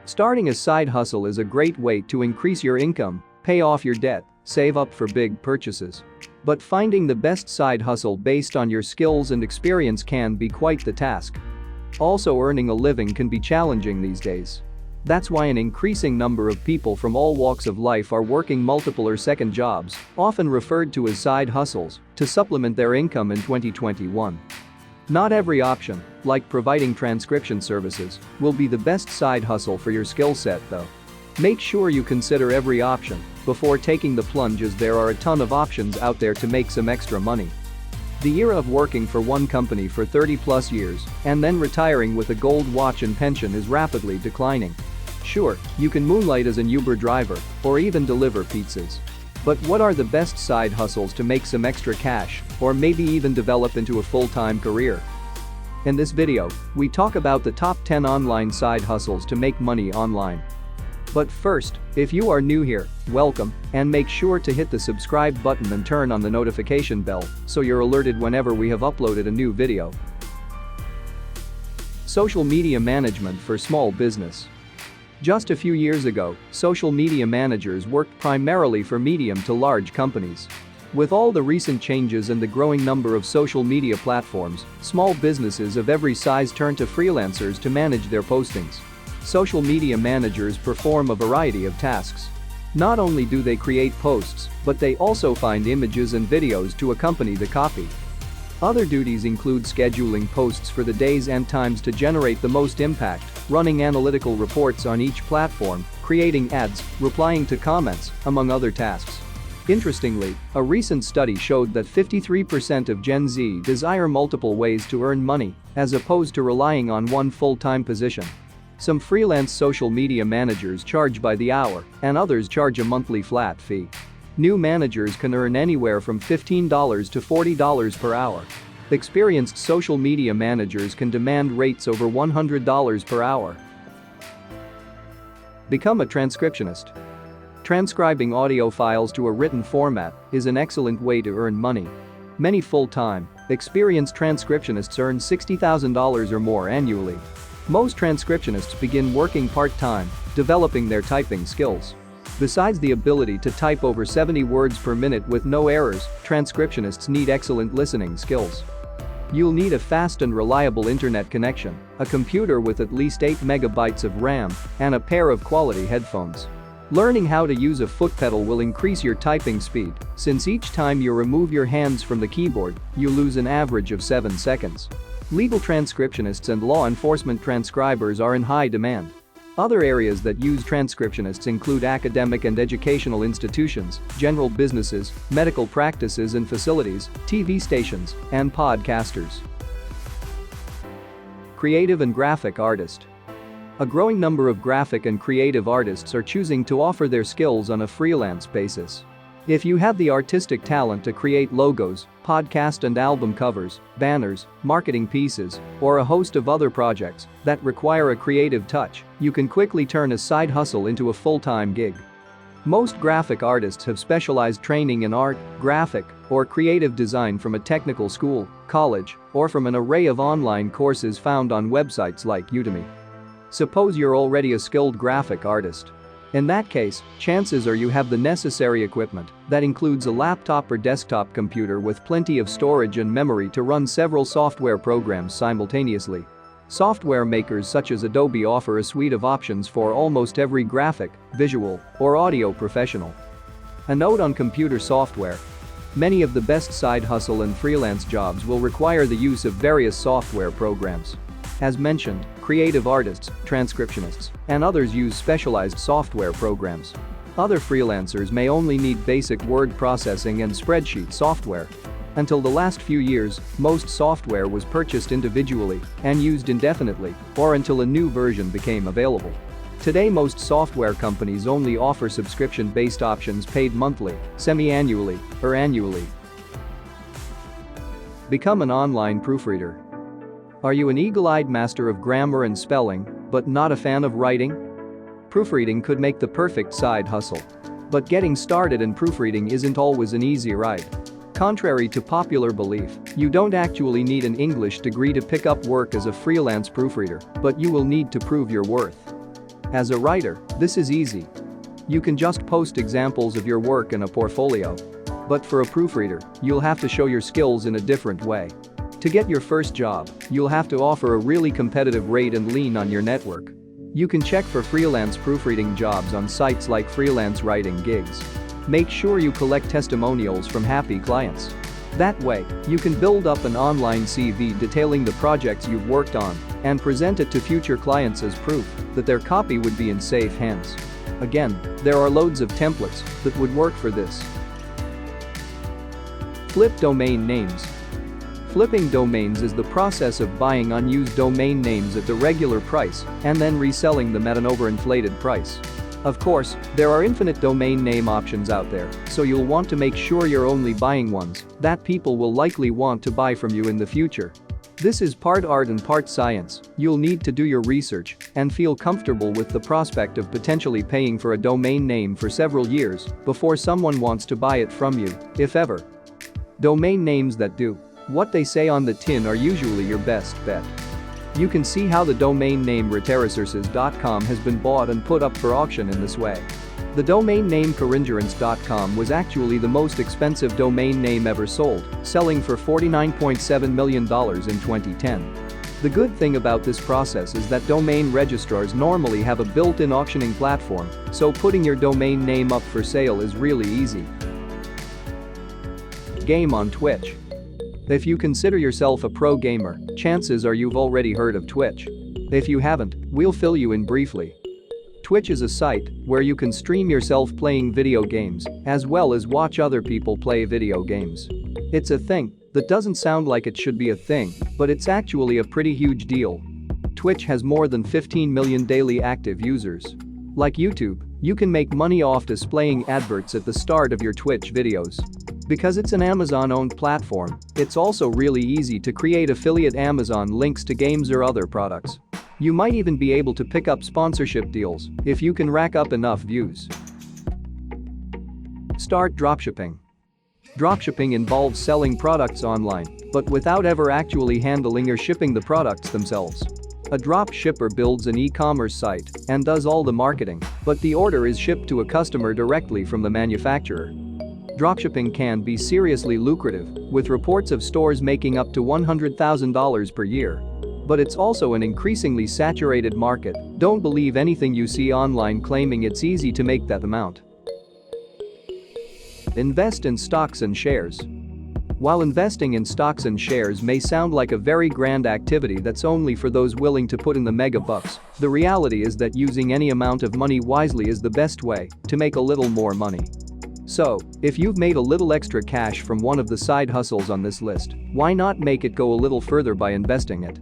Starting a side hustle is a great way to increase your income, pay off your debt, save up for big purchases. But finding the best side hustle based on your skills and experience can be quite the task. Also, earning a living can be challenging these days. That's why an increasing number of people from all walks of life are working multiple or second jobs, often referred to as side hustles, to supplement their income in 2021. Not every option, like providing transcription services, will be the best side hustle for your skill set though. Make sure you consider every option before taking the plunge, as there are a ton of options out there to make some extra money. The era of working for one company for 30+ years and then retiring with a gold watch and pension is rapidly declining. Sure, you can moonlight as an Uber driver or even deliver pizzas. But what are the best side hustles to make some extra cash or maybe even develop into a full-time career? In this video, we talk about the top 10 online side hustles to make money online. But first, if you are new here, welcome, and make sure to hit the subscribe button and turn on the notification bell so you're alerted whenever we have uploaded a new video. Social media management for small business. Just a few years ago, social media managers worked primarily for medium to large companies. With all the recent changes and the growing number of social media platforms, small businesses of every size turn to freelancers to manage their postings. Social media managers perform a variety of tasks. Not only do they create posts, but they also find images and videos to accompany the copy. Other duties include scheduling posts for the days and times to generate the most impact, running analytical reports on each platform, creating ads, replying to comments, among other tasks. Interestingly, a recent study showed that 53% of Gen Z desire multiple ways to earn money, as opposed to relying on one full-time position. Some freelance social media managers charge by the hour, and others charge a monthly flat fee. New managers can earn anywhere from $15 to $40 per hour. Experienced social media managers can demand rates over $100 per hour. Become a transcriptionist. Transcribing audio files to a written format is an excellent way to earn money. Many full-time, experienced transcriptionists earn $60,000 or more annually. Most transcriptionists begin working part-time, developing their typing skills. Besides the ability to type over 70 words per minute with no errors, transcriptionists need excellent listening skills. You'll need a fast and reliable internet connection, a computer with at least 8 megabytes of RAM, and a pair of quality headphones. Learning how to use a foot pedal will increase your typing speed, since each time you remove your hands from the keyboard, you lose an average of 7 seconds. Legal transcriptionists and law enforcement transcribers are in high demand. Other areas that use transcriptionists include academic and educational institutions, general businesses, medical practices and facilities, TV stations, and podcasters. Creative and graphic artist. A growing number of graphic and creative artists are choosing to offer their skills on a freelance basis. If you have the artistic talent to create logos, podcast and album covers, banners, marketing pieces, or a host of other projects that require a creative touch, you can quickly turn a side hustle into a full-time gig. Most graphic artists have specialized training in art, graphic, or creative design from a technical school, college, or from an array of online courses found on websites like Udemy. Suppose you're already a skilled graphic artist. In that case, chances are you have the necessary equipment that includes a laptop or desktop computer with plenty of storage and memory to run several software programs simultaneously. Software makers such as Adobe offer a suite of options for almost every graphic, visual, or audio professional. A note on computer software. Many of the best side hustle and freelance jobs will require the use of various software programs. As mentioned, creative artists, transcriptionists, and others use specialized software programs. Other freelancers may only need basic word processing and spreadsheet software. Until the last few years, most software was purchased individually and used indefinitely, or until a new version became available. Today, most software companies only offer subscription-based options paid monthly, semi-annually, or annually. Become an online proofreader. Are you an eagle-eyed master of grammar and spelling, but not a fan of writing? Proofreading could make the perfect side hustle. But getting started in proofreading isn't always an easy ride. Contrary to popular belief, you don't actually need an English degree to pick up work as a freelance proofreader, but you will need to prove your worth. As a writer, this is easy. You can just post examples of your work in a portfolio. But for a proofreader, you'll have to show your skills in a different way. To get your first job, you'll have to offer a really competitive rate and lean on your network. You can check for freelance proofreading jobs on sites like Freelance Writing Gigs. Make sure you collect testimonials from happy clients. That way, you can build up an online CV detailing the projects you've worked on and present it to future clients as proof that their copy would be in safe hands. Again, there are loads of templates that would work for this. Flip domain names. Flipping domains is the process of buying unused domain names at the regular price and then reselling them at an overinflated price. Of course, there are infinite domain name options out there, so you'll want to make sure you're only buying ones that people will likely want to buy from you in the future. This is part art and part science. You'll need to do your research and feel comfortable with the prospect of potentially paying for a domain name for several years before someone wants to buy it from you, if ever. Domain names that do what they say on the tin are usually your best bet. You can see how the domain name Reterasources.com has been bought and put up for auction in this way. The domain name Coringerance.com was actually the most expensive domain name ever sold, selling for $49.7 million in 2010. The good thing about this process is that domain registrars normally have a built-in auctioning platform, so putting your domain name up for sale is really easy. Game on Twitch. If you consider yourself a pro gamer, chances are you've already heard of Twitch. If you haven't, we'll fill you in briefly. Twitch is a site where you can stream yourself playing video games as well as watch other people play video games. It's a thing that doesn't sound like it should be a thing, but it's actually a pretty huge deal. Twitch has more than 15 million daily active users. Like YouTube, you can make money off displaying adverts at the start of your Twitch videos. Because it's an Amazon-owned platform, it's also really easy to create affiliate Amazon links to games or other products. You might even be able to pick up sponsorship deals if you can rack up enough views. Start dropshipping. Dropshipping involves selling products online, but without ever actually handling or shipping the products themselves. A drop shipper builds an e-commerce site and does all the marketing, but the order is shipped to a customer directly from the manufacturer. Dropshipping can be seriously lucrative, with reports of stores making up to $100,000 per year. But it's also an increasingly saturated market. Don't believe anything you see online claiming it's easy to make that amount. Invest in stocks and shares. While investing in stocks and shares may sound like a very grand activity that's only for those willing to put in the mega bucks, the reality is that using any amount of money wisely is the best way to make a little more money. So, if you've made a little extra cash from one of the side hustles on this list, why not make it go a little further by investing it?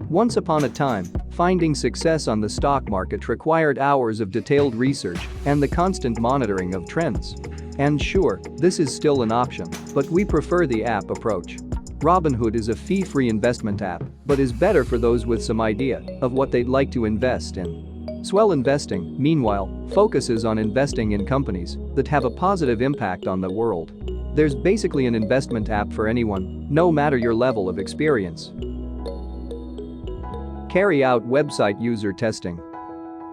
Once upon a time, finding success on the stock market required hours of detailed research and the constant monitoring of trends. And sure, this is still an option, but we prefer the app approach. Robinhood is a fee-free investment app, but is better for those with some idea of what they'd like to invest in. Swell Investing, meanwhile, focuses on investing in companies that have a positive impact on the world. There's basically an investment app for anyone, no matter your level of experience. Carry out website user testing.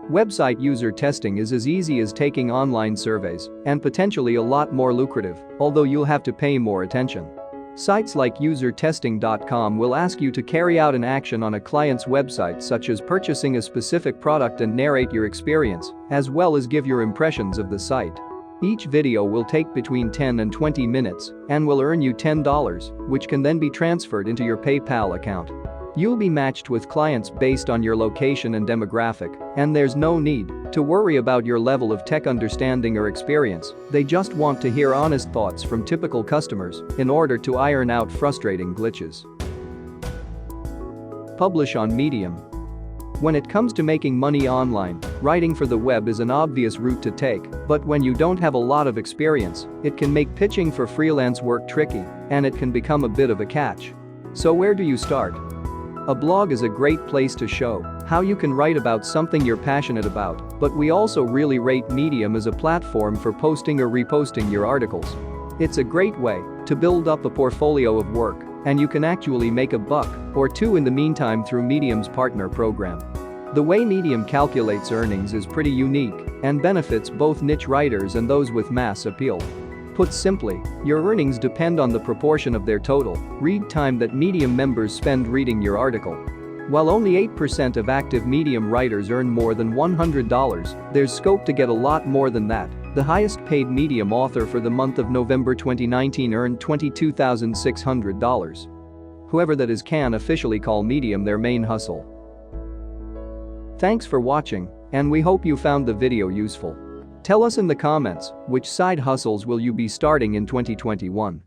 Website user testing is as easy as taking online surveys and potentially a lot more lucrative, although you'll have to pay more attention. Sites like usertesting.com will ask you to carry out an action on a client's website, such as purchasing a specific product, and narrate your experience, as well as give your impressions of the site. Each video will take between 10 and 20 minutes and will earn you $10, which can then be transferred into your PayPal account. You'll be matched with clients based on your location and demographic, and there's no need to worry about your level of tech understanding or experience. They just want to hear honest thoughts from typical customers in order to iron out frustrating glitches. Publish on Medium. When it comes to making money online, writing for the web is an obvious route to take, but when you don't have a lot of experience, it can make pitching for freelance work tricky, and it can become a bit of a catch. So where do you start? A blog is a great place to show how you can write about something you're passionate about, but we also really rate Medium as a platform for posting or reposting your articles. It's a great way to build up a portfolio of work, and you can actually make $1 or $2 in the meantime through Medium's partner program. The way Medium calculates earnings is pretty unique and benefits both niche writers and those with mass appeal. Put simply, your earnings depend on the proportion of their total read time that Medium members spend reading your article. While only 8% of active Medium writers earn more than $100, there's scope to get a lot more than that. The highest paid Medium author for the month of November 2019 earned $22,600. Whoever that is can officially call Medium their main hustle. Thanks for watching, and we hope you found the video useful. Tell us in the comments, which side hustles will you be starting in 2021?